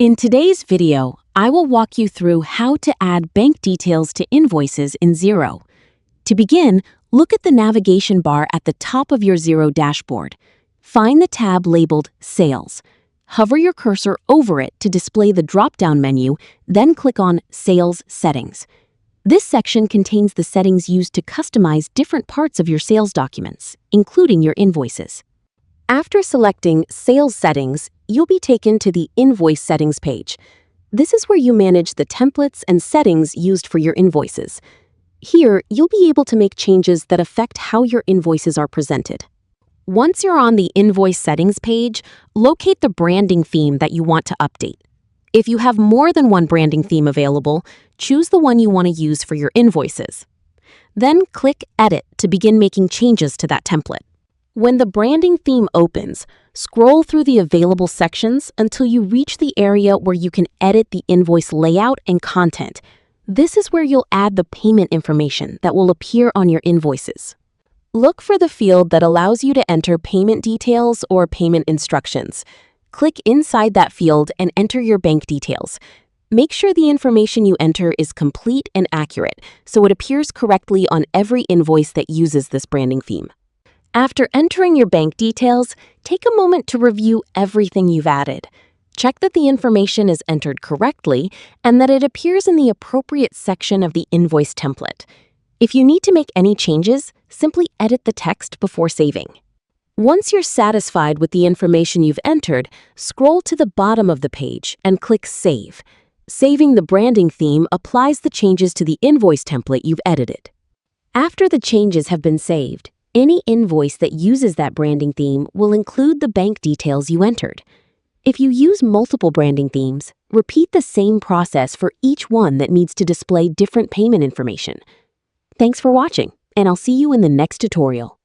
In today's video, I will walk you through how to add bank details to invoices in Xero. To begin, look at the navigation bar at the top of your Xero dashboard. Find the tab labeled Sales. Hover your cursor over it to display the drop-down menu, then click on Sales Settings. This section contains the settings used to customize different parts of your sales documents, including your invoices. After selecting Sales Settings, you'll be taken to the Invoice Settings page. This is where you manage the templates and settings used for your invoices. Here, you'll be able to make changes that affect how your invoices are presented. Once you're on the Invoice Settings page, locate the branding theme that you want to update. If you have more than one branding theme available, choose the one you want to use for your invoices. Then click Edit to begin making changes to that template. When the branding theme opens, scroll through the available sections until you reach the area where you can edit the invoice layout and content. This is where you'll add the payment information that will appear on your invoices. Look for the field that allows you to enter payment details or payment instructions. Click inside that field and enter your bank details. Make sure the information you enter is complete and accurate, so it appears correctly on every invoice that uses this branding theme. After entering your bank details, take a moment to review everything you've added. Check that the information is entered correctly and that it appears in the appropriate section of the invoice template. If you need to make any changes, simply edit the text before saving. Once you're satisfied with the information you've entered, scroll to the bottom of the page and click Save. Saving the branding theme applies the changes to the invoice template you've edited. After the changes have been saved, any invoice that uses that branding theme will include the bank details you entered. If you use multiple branding themes, repeat the same process for each one that needs to display different payment information. Thanks for watching, and I'll see you in the next tutorial.